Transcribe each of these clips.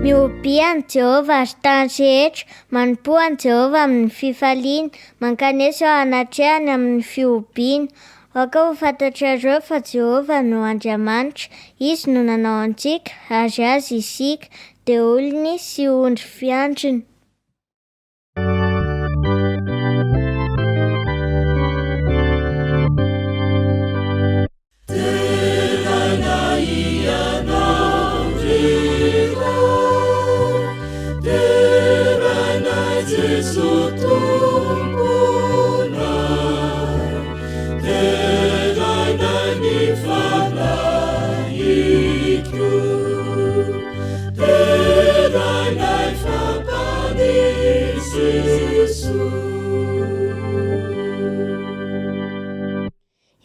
Miobiany Jehovah ary tany rehetra, manompoany Jehovah amin'ny fifaliana, mankanesa ao anatrehany amin'ny fiobiana. Aoka ho fantatrareo fa Jehovah no Andriamanitra, izy no nanao antsika ary azy isika, dia olony sy ondry fiandriny.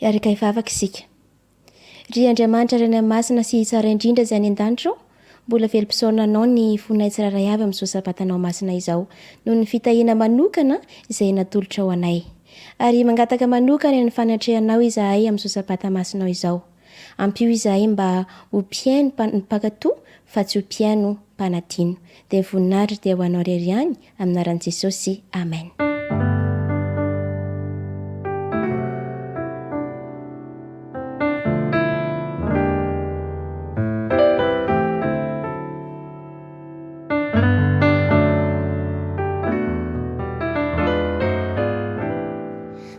Iaraka hivavaka isika. Ry Andriamanitra reny amin'ny masina sy tsara indrindra izay any an-danitro, mbola velom-pisaoranao ny fonay tsiraray avy amin'izao sabatanao masina izao, noho ny fitahiana manokana izay natolotra ao anay. Ary mangataka manokana ny fanatrehanao izahay amin'izao sabata masinao izao. Ampio izahay mba ho mpiaino mpankatoa fa tsy ho mpiaino mpanadino. Dia voninahitra dia ho anao irery ihany amin'ny anaran'i Jesosy. Amen.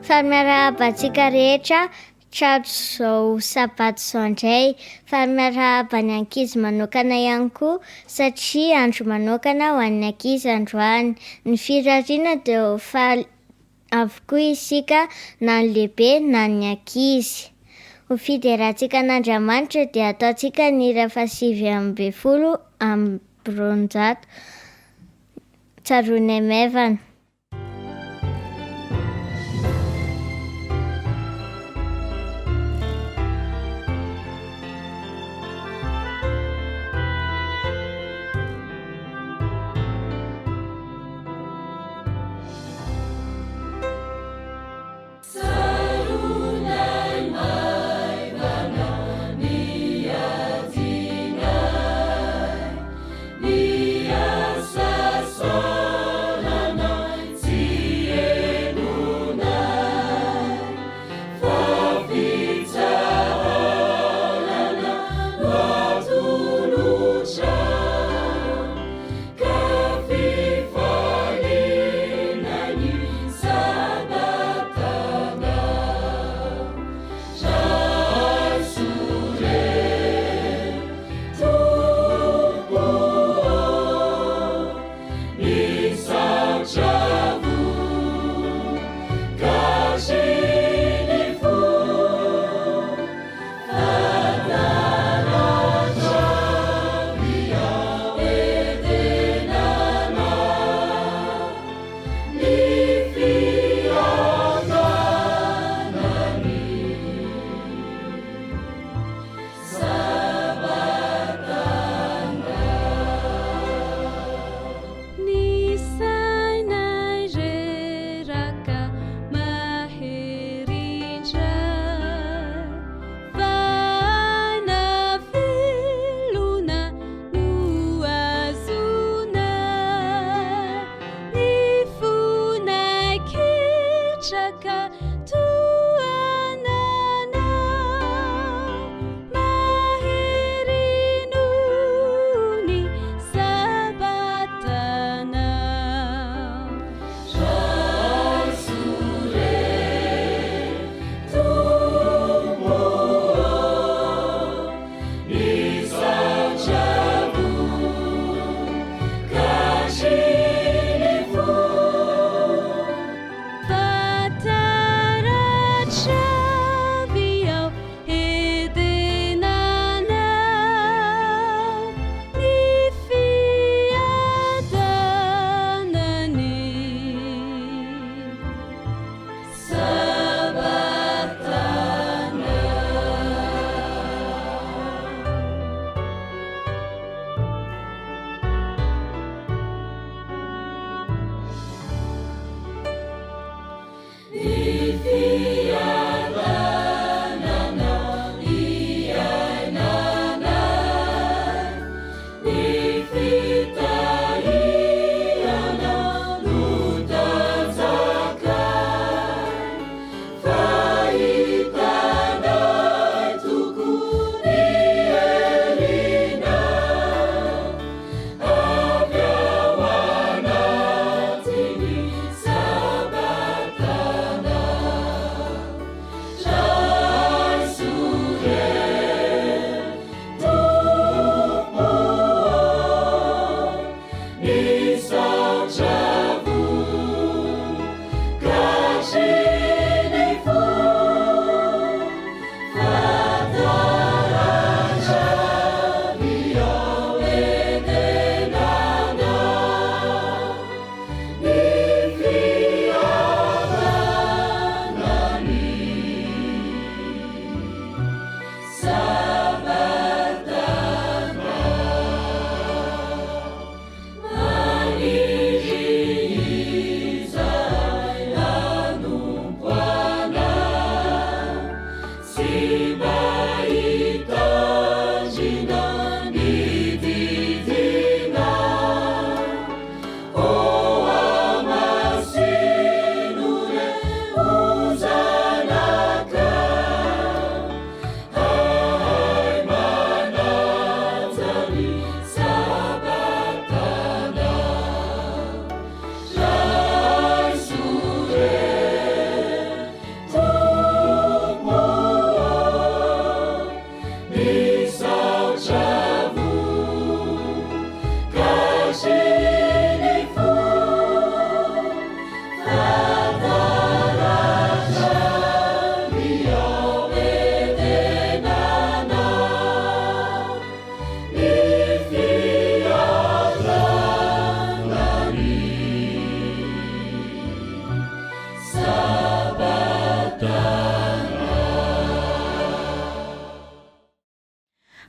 Fa miarahaba-tsika rehetra trato izao sabato izao indray, fa miarahaba ny ankizy manokana ihany koa satria andro manokana ho an'ny ankizy androany. Ny firariana dia ho faly avokoa isika na ny lehibe na ny ankizy. Ho fiderahantsika an'Andriamanitra dia ataontsika ny hira fahasivy-ambin'ny-folo amby roanjato. Tsaroanay maivana. Ni asa solana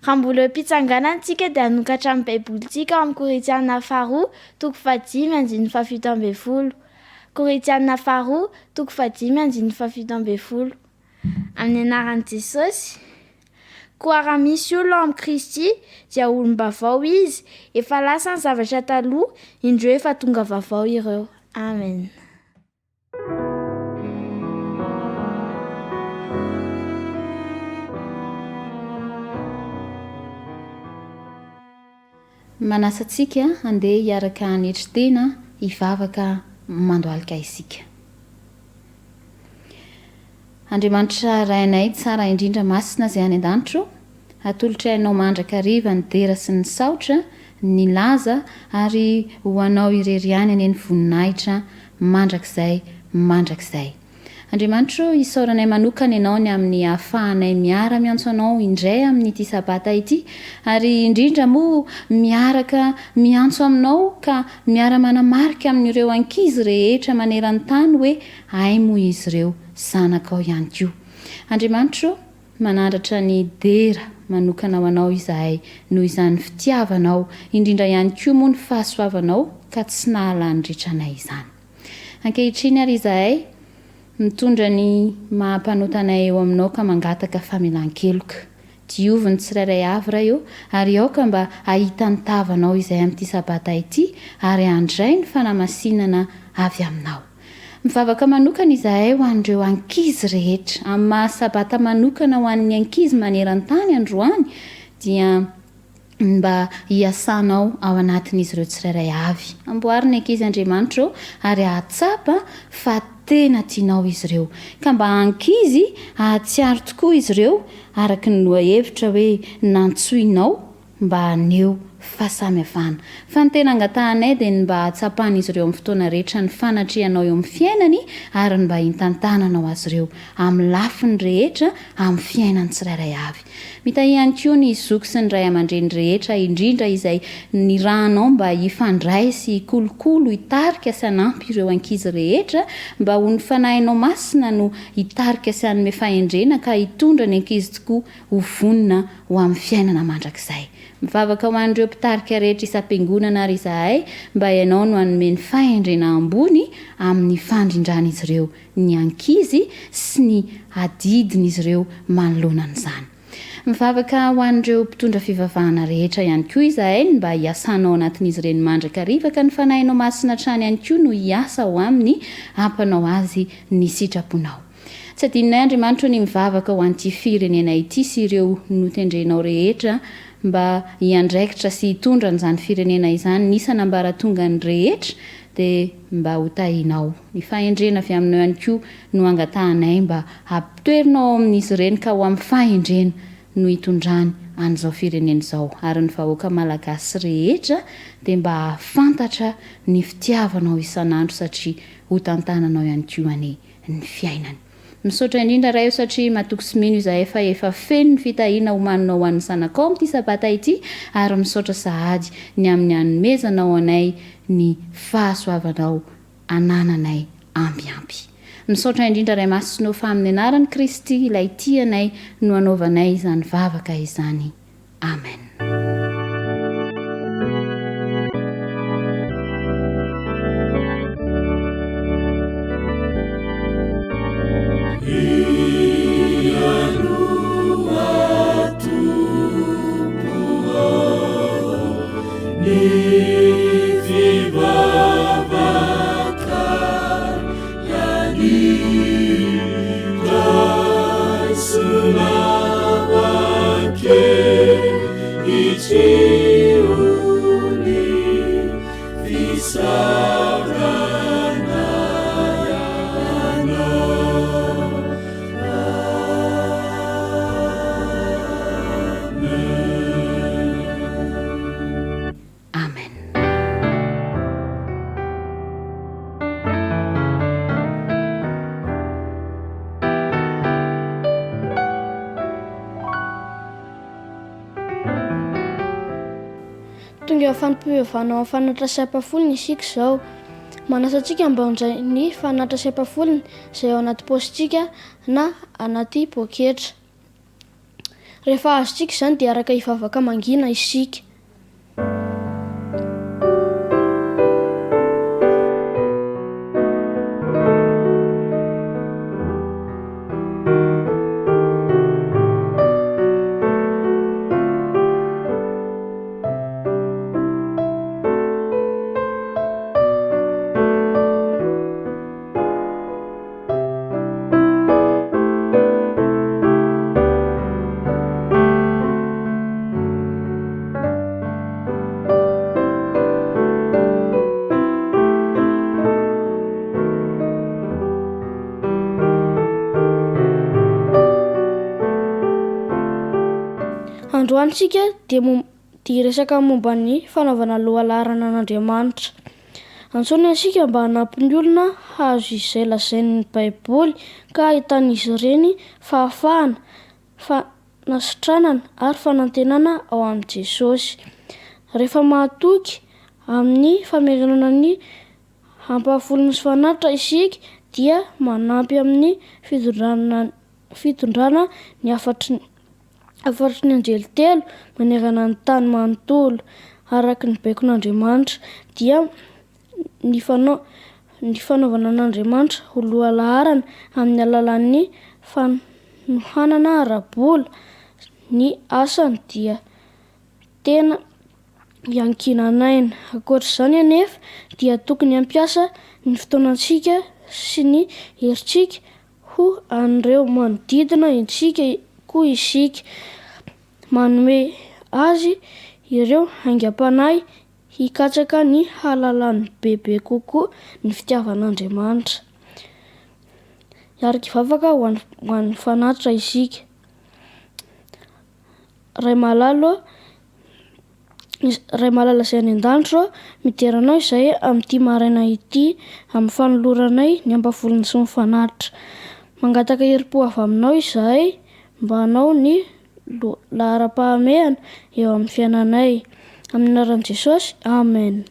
Raha mbola eo am-pitsanganantsika dia hanokatra amin'ny baibolitsika amin'ny Korinthiana faharoa toko 5:17. Korinthiana faharoa toko 5:17. Amin'ny anaran'i Jesosy. Koa raha misy olo amin'ny Kristy dia olom-bavao izy, efa lasa ny zavatra taloha, indreo efa tonga vaovao ireo. Amen. Manasantsika handeha hiaraka hanetri-tena hivavaka mandoalika isika. Andriamanitra rainay tsara indrindra masina izay any an-danitro, atolotra ainao mandraka riva ny dera sy ny saotra, ny laza ary ho anao ireriany any ny voninahitra mandrakizay. Andriamanitra isaoranay manokana ianao ny amin'ny ahafahanay miara miantso anao indray amin'ity sabata ity, ary indrindra moa miaraka miantso aminao ka miara manamarika amin'ireo ankizy rehetra maneran-tany hoe ay moa izy ireo zanakao ihany koa. Andriamanitra manandratra ny dera manokana ho anao izahay noho izany fitiavanao, indrindra ihany koa moa ny fahasoavanao ka tsy nahalany ritranay izany. Ankehitriny ary izahay mitondra ny mahampanotanay eo aminao ka mangataka famelan-keloka. Diovy ny tsirairay avy ra eo ary aoka mba ahita ny tavanao izay amin'ity sabata ity ary andray ny fanamasinana avy aminao. Mivavaka manokana izahay ho an'ireo ankizy rehetra amin'ny mahasabata manokana ho an'ny ankizy maneran-tany androany dia mba hiasanao ao anatin'izy ireo tsirairay avy. Amboariny ankizy Andriamanitra ary ahatsapa fa tena tianao izy ireo, ka mba ankizy ahatsiaro tokoa izy ireo araka ny lohahevitra hoe nantsoinao mba aneo fahasamihafana. Fa ny tena angatahanay dia mba hatsapan'izy ireo amin'ny fotoana rehetra ny fanatrehanao eo amin'ny fiainany ary mba hintantananao azy ireo amin'ny lafiny rehetra amin'ny fiainany tsirairay avy. Mitahihany koa ny zoky sy ny ray aman-dreny rehetra indrindra izay ny rahanao mba hifandray sy kolokolo hitarika sy hanampy ireo ankizy rehetra mba ho ny fanahinao masina no hitarika sy hanome fahendrena ka hitondra ny ankizy tokoa ho vonina ho amin'ny fiainana mandrakizay. Mivavaka ho an'ireo mpitarika rehetra isam-piangonana ary izahay mba ianao no hanome ny fahendrena ambony amin'ny fandrindran'izy ireo ny ankizy sy ny adidin'izy ireo manoloana an'izany. Mivavaka ho an'ireo mpitondra fivavahana rehetra ihany koa izahay mba hiasanao anatin'izy ireny mandraka rivaka ny fanahinao masina trany ihany koa no hiasa ho aminy ampanao azy ny sitraponao. Tsy adinonay Andriamanitra ny mivavaka ho an'ity firenena ity sy ireo notendrenao rehetra mba hiandraikitra sy hitondra n'izany firenena izany nisanambaratonga ny rehetra dia mba ho tahinao. Ny fahendrena avy aminao ihany koa no angatahanay mba hampitoerinao amin'izy ireny ka ho amin'ny fahendrena no hitondrany an'izao firenena izao ary ny vahoaka malagasy rehetra dia mba hafantatra ny fitiavanao isan'andro satria ho tantananao ihany koa ny fiainany. Misaotra indrindra ray eo satria matoky sy mino izahay fa efa feno ny fitahiana homaninao ho an'ny zanakao amin'ity sabata ity ary misaotra sahady ny amin'ny hanomezanao anay ny fahasoavanao anananay ambiampy. Misaotra indrindra ray masinao fa amin'ny anaran'i Kristy ilay tianay no anaovanay izany vavaka izany. Amen. Tonga Fanomoam-pivavahana fanatra sapafolony isika izao. Manasantsika mba handray ny fanatra sapafolony izay ao anaty paositsika na anaty poketra. Rehefa azotsika izany dia araka hivavaka mangina isika. Androany sika dia resaka momba ny fanaovana lohalarana an'Andriamanitra. Antsoina isika mba hanampy ny olona hazo izay lazain'ny Baiboly ka ahitan'izy ireny fahafahana, fanasitranana ary fanantenana ao amin'i Jesosy. Rehefa mahatoky amin'ny famerenana ny ampahafolony sy fanatitra isika dia manampy amin'ny fitondrana ny afatry ny anjely telo maneran-tany manontolo araky ny baikon'Andriamanitra dia ny fanaovana an'Andriamanitra ho lohalaharana amin'ny alalan'ny fanohanana ara-bola. Ny asany dia tena iankinanaina. Ankoatr'izany anefa dia tokony hampiasa ny fotoanantsika sy ny herintsika ho an'ireo manodidina isika koa isika, manome azy ireo haingam-panahy hikatsaka ny hahalalany bebe kokoa ny fitiavan'Andriamanitra. Hiaraka hivavaka ho an'ny fanatitra isika. Ray malala izay any an-danitra mideranao izay amin'ity maraina ity amin'ny fanoloranay ny ampahafolony sy ny fanatitra. Mangataka herim-po avy aminao izahay mba hanao ny lahara-pahamehana eo amin'ny fiainanay. Amin'ny anaran'i Jesosy, amen.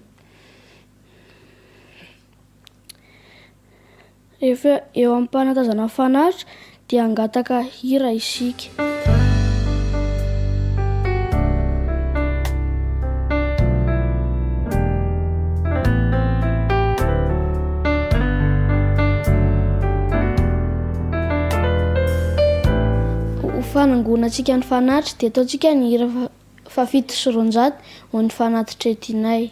Rehefa eo amin'ny fanatazana fanatitra dia hangataka hira isika. Fanangona antsika ny fanatitra dia ataontsika ny hira fafito sy roanjato ho ny fanatitra etinay.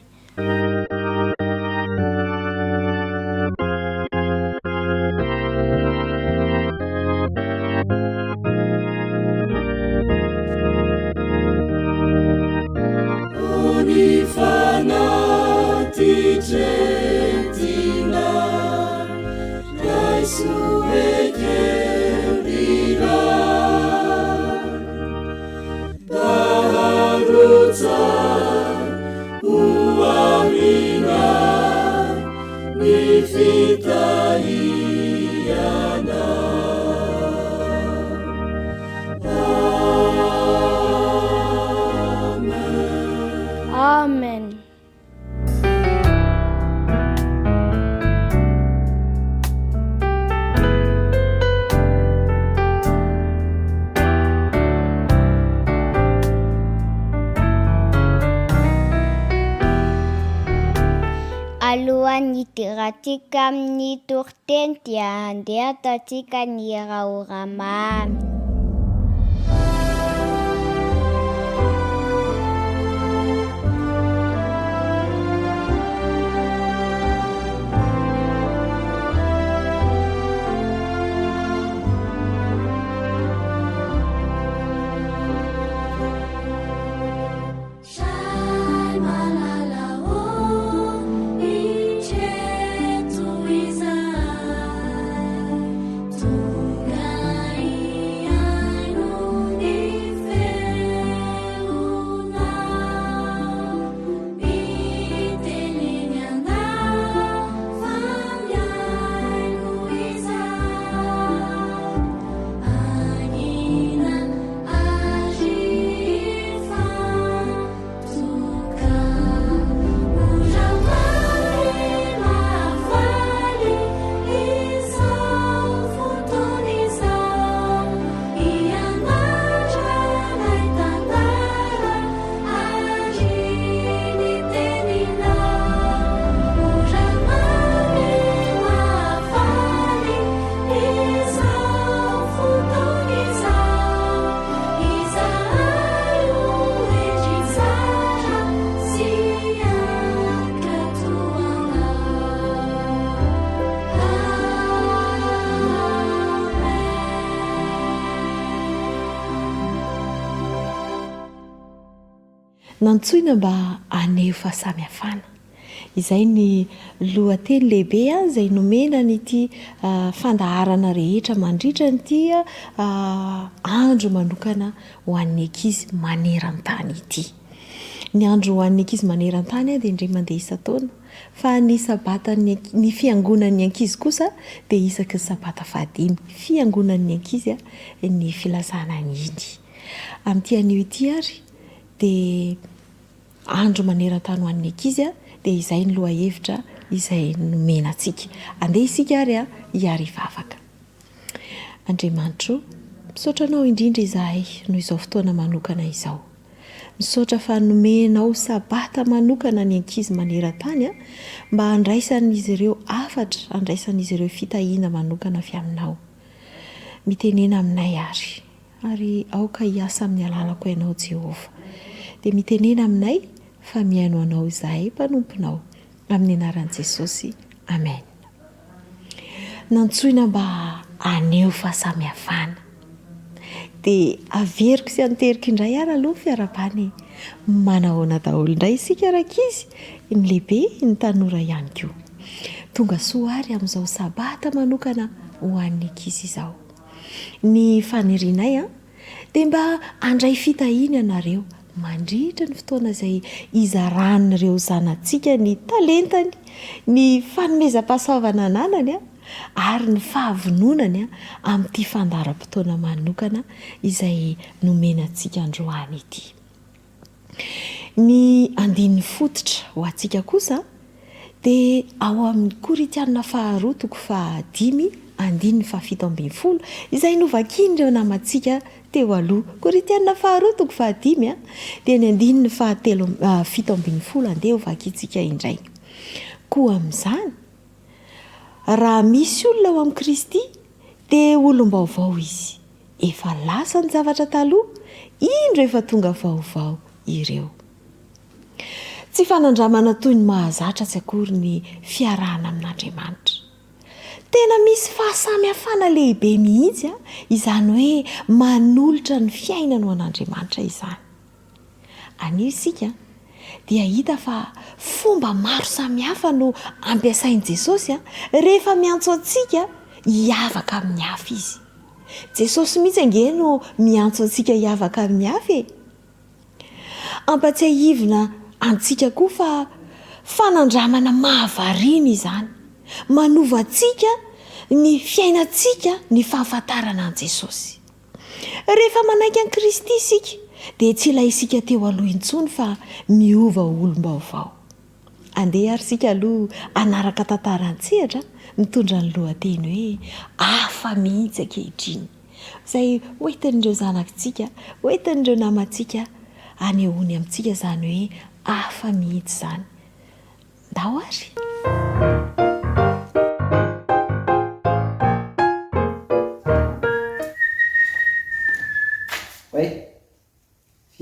Amen. Alohan'ny hidiratsika amin'ny toriteny dia handeha ataontsika ny rahoramamy. Tungai nantsoina mba aneho fahasamihafana. Izay ny lohateny lehibe izay nomena nyity fandaharana rehetra mandritra nyity andro manokana ho an'ny ankizy maneran-tany ity. Ny andro ho an'ny ankizy maneran-tany dia indray mandeha isa-taona, fa ny sabata ny fiangonan'ny ankizy kosa dia isaky ny sabata 5 fiangonan'ny ankizy ny filazana iny. Amin'ity anio ity ary dia andro maneran-tany ho an'ny ankizy dia izay ny lohahevitra izay nomena antsika. Andeha isika ary hiary vavaka. Andriamanitro, misaotra anao indrindra izahay noho izao fotoana manokana izao. Misaotra fa nomenao sabata manokana ny ankizy maneran-tany mba handraisan'izy ireo afatra, handraisan'izy ireo fitahiana manokana avy aminao. Mitenena aminay ary aoka hiasa amin'ny alalako ianao Jehova. Dia mitenena aminay fa mihaino anao izahay mpanomponao. Amin'ny anaran'i Jesosy. Amen. Nantsoina mba aneho fahasamihafana. Dia averiko sy anteriko indray ary aloha fiarabany. Manahoana daholo indray isika rakizy, ny lehibe, ny tanora ihany koa. Tonga soa ary amin'izao sabata manokana ho an'ny ankizy izao. Ny fanirianay dia mba handray fitahiana ianareo mandritra ny fotoana izay izaran'ireo zanantsika ny talentany, ny fanomezam-pahasoavana ananany ary ny fahavononany amin'ity fandaharam-potoana manokana izay nomenantsika androany ity. Ny andininy fototra ho antsika kosa dia ao amin'ny Koritianina 2:5 andininy 7:10 izay novakian'ireo namantsika teo aloha. Koritianina 2:5 dia ny andininy 7:10 andeha hovakiantsika indray. Koa amin'izany, raha misy olona ao amin'ny Kristy dia olom-baovao izy. Efa lasa ny zavatra taloha, indro efa tonga vaovao ireo. Tsy fanandramana toy ny mahazatra tsy akory ny fiarahana amin'Andriamanitra. Tena misy fahasamihafana lehibe mihitsy izany hoe manolotra ny fiainana ho an'Andriamanitra izany. Anio isika dia hita fa fomba maro samihafa no ampiasain'i Jesosy rehefa miantso antsika hiavaka amin'ny hafa izy. Jesosy mihitsy ange no miantso antsika hiavaka amin'ny hafa. Ampatsiahivina antsika koa fa fanandramana mahavariana izany. Manova antsika ny fiainantsika ny fahafantarana an Jesosy. Rehefa manaiky an'i Kristy isika dia tsy ilay isika teo aloha intsony fa miova olom-baovao. Andeha ary isika aloha anaraka tantaran-tsehatra mitondra ny lohateny hoe hafa mihitsy ankehitriny. Izay hoentin'ireo zanakitsika, hoentin'ireo namantsika anehoany amintsika izany hoe hafa mihitsy izany. Ndao ary.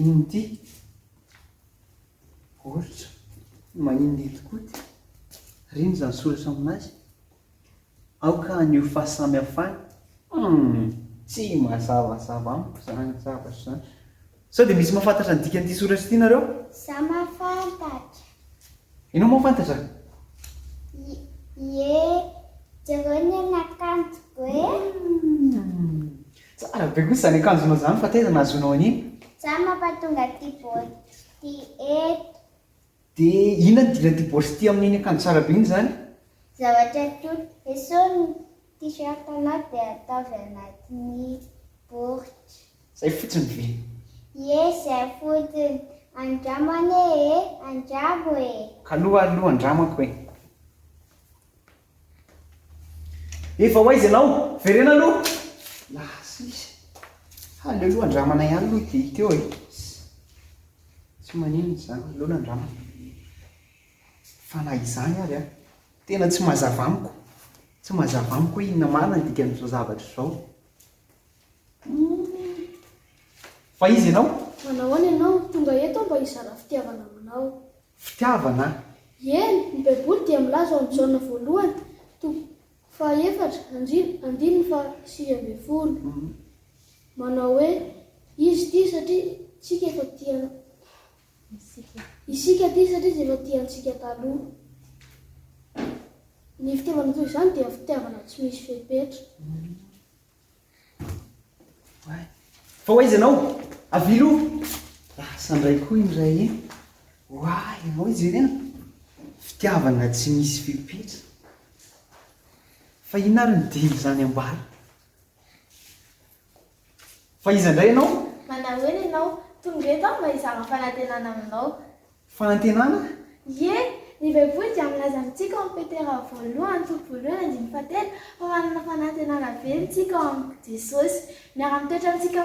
Inona ity? Ohatra, magnino ny tokoa ty? Rino izany soratra aminazy? Aoka anio fahasamihafana? Tsy mazavazava amiko izany zavatra izany. Sao dia misy mahafantatra ny dikan'ity soratra ity nareo? Za mahafantatra. Ianao mahafantatra? Jereo ny akanjoko Tsara be kosa izany akanjonao izany fa tena nazonao an'iny. Za mampatonga ty eto. Dia inona ny dilan'ity borosy ty amin'iny akanjo tsara be iny izany? Zavatra tsotra, esoriny t-shirt anao dia ataovy anatin'ny boritra. Izay fotsiny ve? Izay fotsiny. Andramana andramo Ka aloha andramako e. Efa hoaiza ianao? Verena aloha? Lasa izy. Aleoloha andramana ihany aloha dia teo e. Tsy manino izany, aleoloha andramana. Fa na izany ary tena tsy mazava amiko. Tsy mazava amiko hoe inona marina ny dikan'izao zavatra izao. Fa izy ianao? Manahoana ianao tonga eto mba hizara fitiavana aminao? Fitiavana? Eny, ny baiboly dia milaza ao amin'ny Jaona voalohany, 4:4. Manao hoe izy ity satria tsika efa tia isika ty satria zay efa tiantsika taloha. Ny fitiavana toy izany dia fitiavana tsy misy fepetra. Fa hoaiza anao avilo sandray koa indray e. Oay anao izy rena fitiavana tsy misy fepetra. Fa ina ary ny dimy zany ambara. Fa iza indray ianao? Manao hoe ianao tonga eto aho mba hizara fanantenana aminao. Fanantenana? Ie, ny baiboly dia milaza amintsika ao amin'ny Petera voalohany toko voalohany andiny fahatelo fa manana fanantenana very tsika ao amin'i Jesosy. Miara-mitoetra amintsika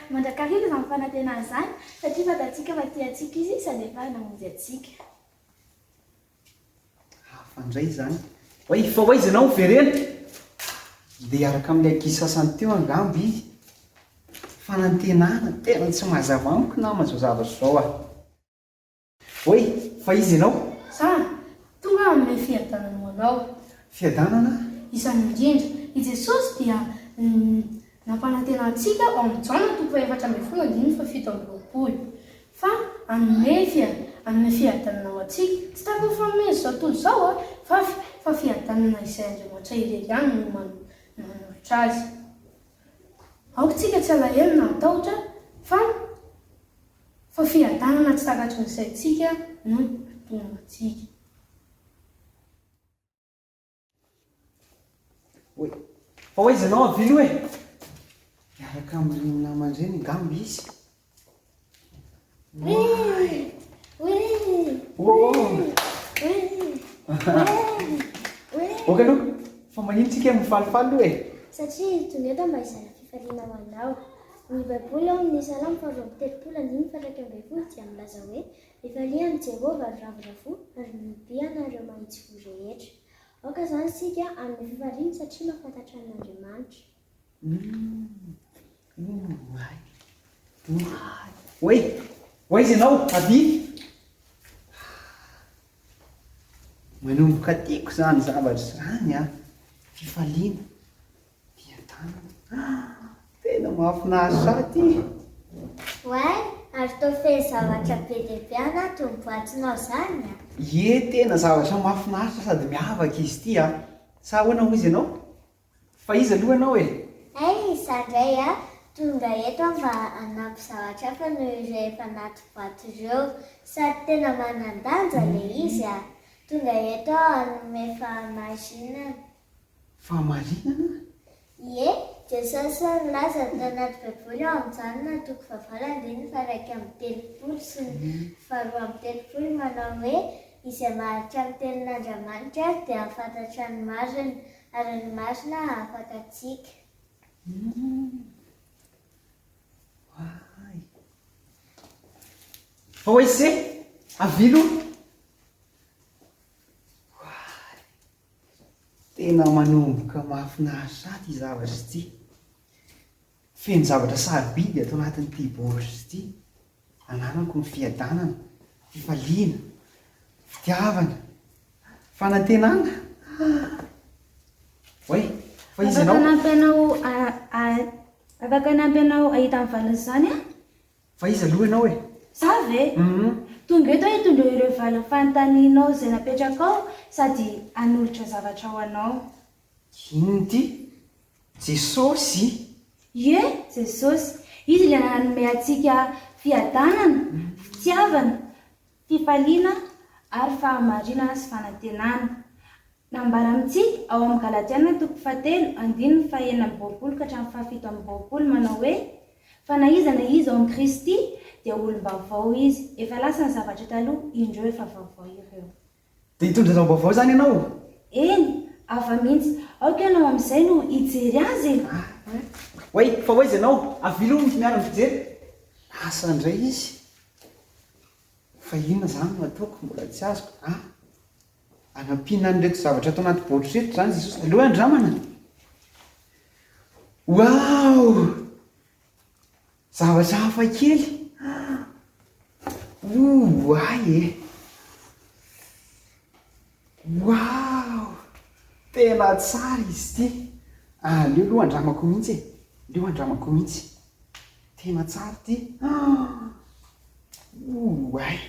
mandrakariva izany fanantenana izany satria fantatsika fa tiantsika izy sady efa namonjy antsika. Fandray zany. Oay, fa hoaiza ianao verena? Dia araka amin'ilay ankizy sasany teo angamby izy. Fanantenana tena tsy mazava amiko na mazao zavatra zao ah. Oy, fa izy ianao? Sa tonga amin'ny fiadanana ho anao. Fiadanana? Isan'ny indrindra, i Jesosy dia nampanantena antsika ao amin'ny Jaona toko faha 7:7. Fa amin'ny fiadanana ho antsika, tsy tako famezy zao tontolo zao fa fiadanana izay Andriamanitra irery ihany no manolotra azy. Aoka tsika tsy alahelo na atahotra fa fiadanana tsy takatry ny saintsika no tonga antsika. Oy, fa hoaiza ianao avilo e? Miaraka amin'ny namandreny angamby izy. Oka aloha, fa magnino tsika mifalifaly e? Satria tonga eto mba hizara fifaliana ho anao. Ny baiboly ao amin'ny Salamo 4:7 dia milaza hoe mifaliana Jehova ny ravoravo ary mibiana ireo mahitsy fo rehetra. Aoka zany sika amin'ny fifaliana satria mahafantatra an'Andriamanitra. Oy, hoaiza ianao avy? Manomboka tiako zany zavatra zany a. Fifaliana, fiadanana. Tena mahafinaritra ty. Way, ary tô feno zavatra be dia be anaty ny boatinao zany a. Ie, tena zavatra mahafinaritra sady miavaka izy ty a. Sa ahoana ho izy ianao? Fa iza aloha ianao e? Izandray a, tonga eto mba hanampy zavatra hafa noho ireo efa anaty boaty ireo sady tena manan-danja le izy a. Tonga eto hanome fahamarinana. Fahamarinana? Ie, Jesosy nilaza tao anaty baiboly ao amin'ny Jaona toko 8:1-3 sy ny 2:3 manao hoe izay maharitra ny tenin'Andriamanitra dia hafantatra ny marina ary ny marina hafaka antsika. Fa hoaiza avilo? Tena manomboka mahafinaritra ty zavatra ty. Feno zavatra sarobidy atao anatin'ity boritra ty. Ananako ny fiadanana, fifaliana, fitiavana, fanantenana. Oy, fa izy ianao? Afaka nampy anao ahita amin'ny valiny izany a? Fa izy aloha ianao e? Za ve? Tonga eto hitondra ireo valiny fanontanianao izay napetraka ao sady hanolotra zavatra ho anao. Inona ty? Jesosy? Ie, Jesosy. Izy ilay nanome antsika fiadanana, fitiavana, fifaliana ary fahamarinana sy fanantenana. Nambara amintsika ao amin'ny Galatiana toko 4:9-20 manao hoe fa na iza na iza ao amin'ny Kristy dia olom-baovao izy. Efa lasa ny zavatra taloha, indreo efa vaovao ireo. Dia hitondra zao-baovao zany ianao? Eny, hafa mihitsy. Aoka ianao amin'izay no hijery azy. Oy, fa hoaiza ianao? Avilo ny miara mijery? Asa indray izy. Fa inona zany no ataoko mbola tsy azoko? Anampina an'ireto zavatra atao anaty baoritra reto zany Jesosy. Aloha andramana. Wow! Zavatra hafa kely. Ay e. Wow! Tena tsara izy ty. Leo aloha andramako mihitsy e. Leo andramako mihitsy. Tena tsara ty. ay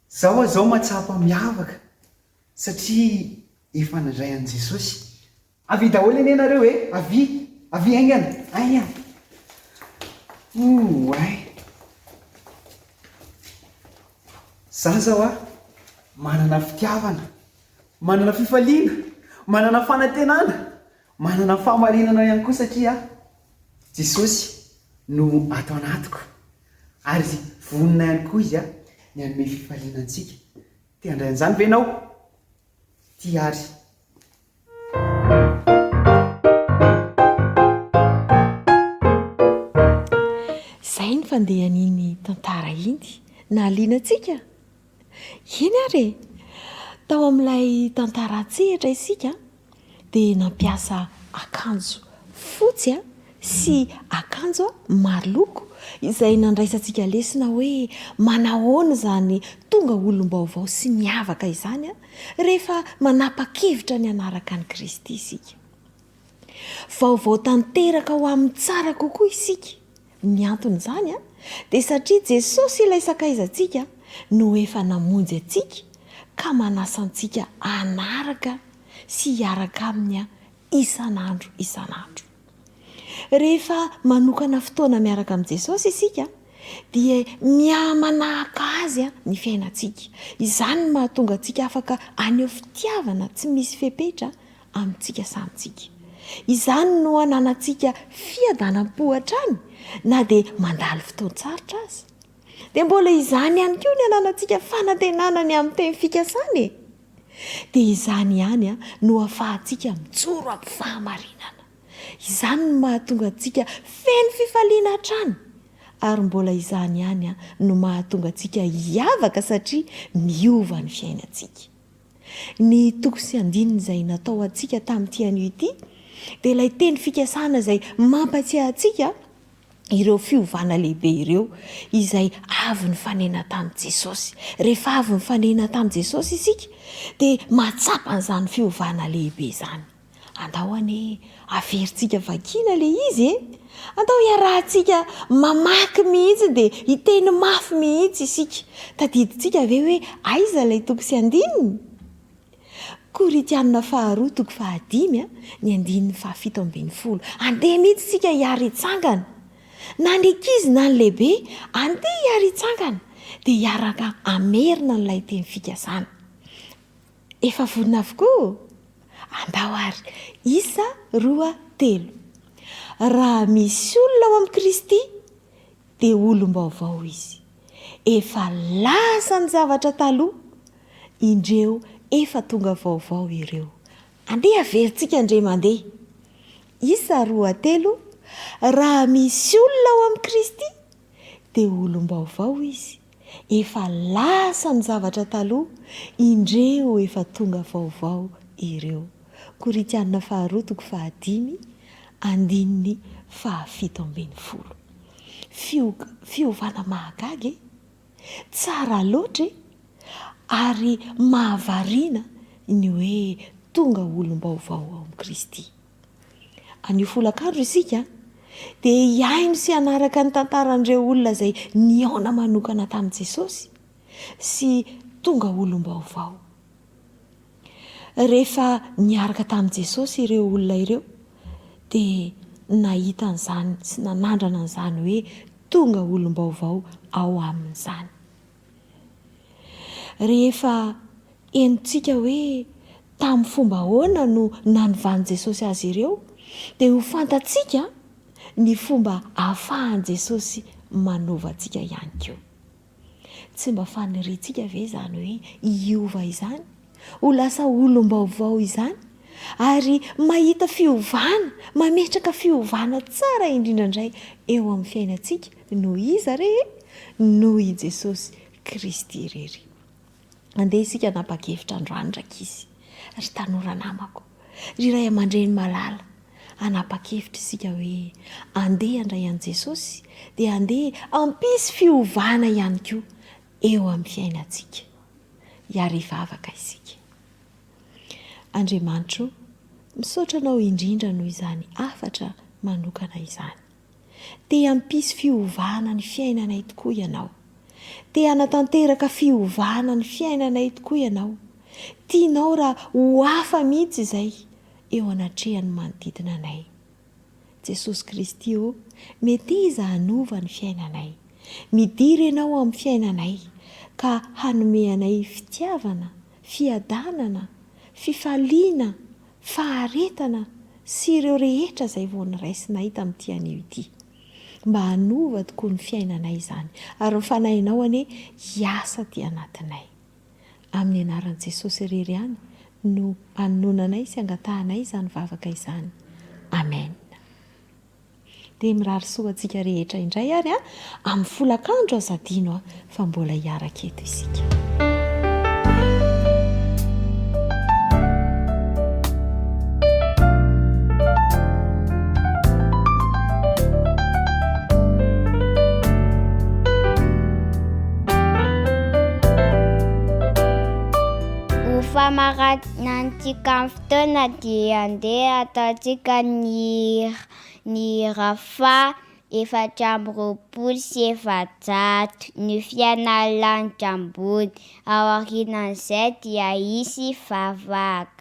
zaho azao matsapa miavaka satria efa nandray an' Jesosy. Avy daholo eny nareo e, avy aingana aia ay za zao a manana fitiavana, manana fifaliana, manana fanantenana, manana fahamarinana ihany koa satria Jesosy no atao anatiko ary vonina ihany koa izy a ny anome fifaliana antsika. Te handray an'izany ve ianao? Ty ary zay ny fandehan'iny tantara iny nahaliana antsika. Iny ary tao amin'ilay tantara tsehatra isika dia nampiasa akanjo fotsy sy akanjo maro loko izay nandraisantsika lesona hoe manahoana zany tonga olom-baovao sy miavaka izany rehefa manapa-kevitra ny anaraka ny Kristy isika. Vaovao tanteraka ho amin'ny tsara kokoa isika. Ny anton'izany dia satria Jesosy ilay sakaizantsika no efa namonjy antsika ka manasa antsika anaraka sy hiaraka aminy isan'andro isan'andro. Rehefa manokana fotoana miaraka amin'i Jesosy isika dia miamanahaka azy ny fiainantsika. Izany no mahatonga antsika afaka aneho fitiavana tsy misy fepetra amintsika samitsika. Izany no ananantsika fiadanam-pohatra any na dia mandalo fotoan-tsarotra azy. Dia mbola izany ihany koa ny ananantsika fanantenana ny amin'ny teny fikasany. Dia izany ihany no ahafahantsika mijoro amin'ny fahamarinana. Izany no mahatonga antsika feno fifaliana hatrany. Ary mbola izany ihany no mahatonga antsika hiavaka satria miova ny fiainantsika. Ny toko sy andininy izay natao antsika tamin'ity anio ity dia ilay teny fikasana izay mampatsiahy antsika ireo fiovana lehibe ireo izay avy nifanena tamin'i Jesosy. Rehefa avy nifanena tamin'i Jesosy isika dia matsapa an'izany fiovana lehibe izany. Andao ane averintsika vakina le izy andao iarahantsika mamaky mihitsy dia hiteny mafy mihitsy isika. Tadidintsika ve hoe aiza ilay toko sy andininy? Koritianina 2:5 ny andininy 7:10. Andeha mihitsy isika hiara hitsangana. Na ny ankizy na ny lehibe andeha hiara hitsangana dia hiaraka amerina n'ilay teny fikasana. Efa vonina avokoa. Andao ary 1:3. Raha misy olona ao amin'ny Kristy dia olom-baovao izy. Efa lasa ny zavatra taloha, indreo efa tonga vaovao ireo. Andeha averintsika indray mandeha. 1:3. Raha misy olona ao amin'ny Kristy dia olom-baovao izy. Efa lasa ny zavatra taloha, indreo efa tonga vaovao ireo. Koritianina 2:5 andininy 7:10. Fiovana mahagaga tsara loatra ary mahavariana ny hoe tonga olom-baovao ao amin'ny Kristy. Anio folakandro isika dia hiaino sy hanaraka ny tantaran'ireo olona izay niaona manokana tamin'i Jesosy sy tonga olom-baovao. Rehefa niaraka tamin'i Jesosy ireo olona ireo dia nahita an'izany sy nanandrana an'izany hoe tonga olom-baovao ao amin'izany. Rehefa henontsika hoe tamin'ny fomba ahoana no nanovany Jesosy azy ireo dia ho fantatsika ny fomba ahafahan'i Jesosy manova antsika ihany koa. Tsy mba faniriantsika ve izany hoe hiova izany, ho lasa olom-baovao izany ary mahita fiovana, mametraka fiovana tsara indrindra indray eo amin'ny fiainantsika noho iza re? Noho i Jesosy Kristy irery. Andeha isika nanapa-kevitra androany rakizy, ry tanora namako, ry ray aman-dreny malala, hanapa-kevitra isika hoe andeha handray an'i Jesosy dia andeha hampisy fiovana ihany koa eo amin'ny fiainantsika. Hiara hivavaka isika. Andriamanitro, misaotra anao indrindra noho izany afatra manokana izany. te hampisy fiovana ny fiainanay tokoa ianao, te hanatanteraka fiovana ny fiainanay tokoa ianao, tianao raha ho hafa mihitsy izay eo anatrehany manodidina anay. Jesosy Kristy o, mety iza hanova ny fiainanay, midira ianao amin'ny fiainanay ka hanome anay fitiavana, fiadanana, fifaliana, faharetana sy ireo rehetra izay vao niraisinay tamin'ity anio ity. Mba hanova tokoa ny fiainanay izany ary mifanahinao anie hiasa ty anatinay. Amin'ny anaran'i Jesosy irery ihany no hanonanay sy angatahanay izany vavaka izany. Amen. Dia mirary soa antsika rehetra indray ary amin'ny folakandro azadino fa mbola hiaraka eto isika. Famaranantsika amin'ny fotoana dia andeha ataontsika ny rafa 420 sy 700 ny fiainalanitra ambony. Ao aorianan'izay dia hisy vavaka.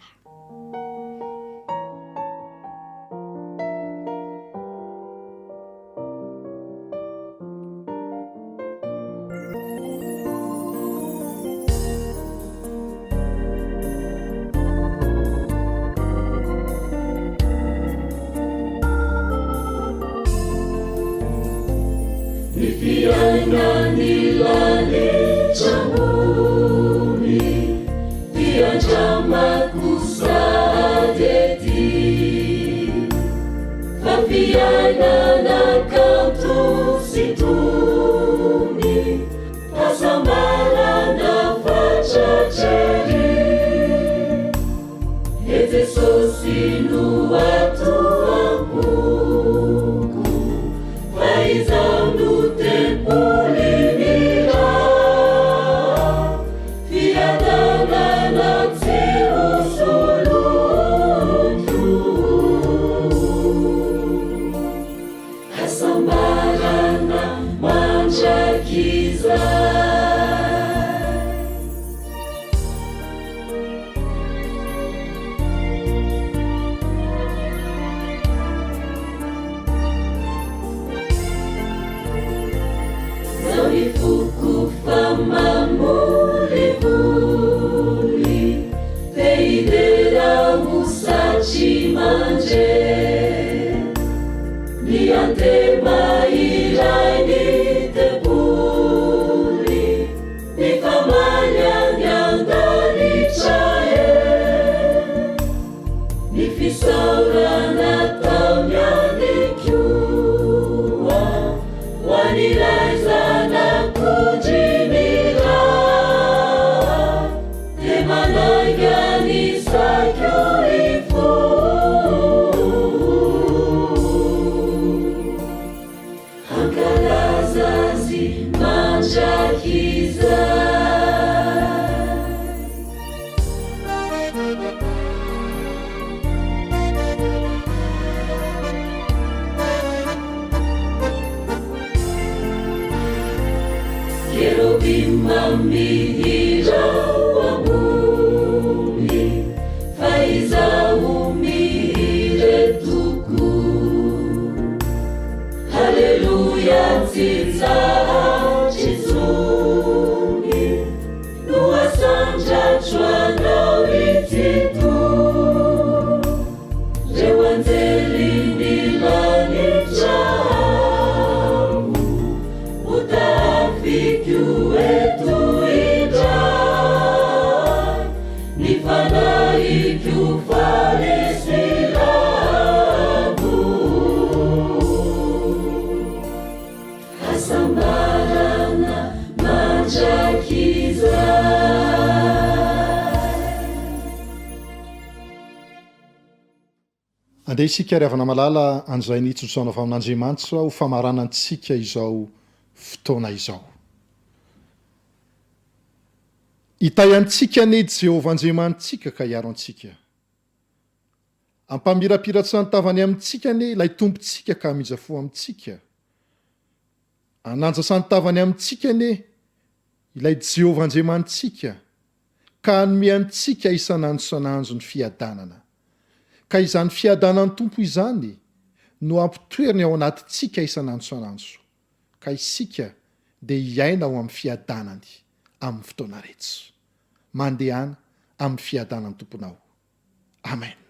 Andeha isika riavana malala an'izay nitsotsoana avy amin'Andriamanitra ho famaranantsika izao fotoana izao. Hitay antsika ane Jehovah Andriamanitsika ka hiaro antsika. Ampamirapiratsy ny tavany amintsika ane ilay tompontsika ka hamijafo amintsika ananjasanytavany amintsika ane ilay Jehovah Andriamanitsika ka hanome antsika isanandro isanandro ny fiadanana, ka izany fiadanany tompo izany no ampitoeriny ao anatintsika isanandro isanandro, ka isika dia hiaina ao amin'ny fiadanany amin'ny fotoana rehetra, mandehana amin'ny fiadanany tomponao. Amen.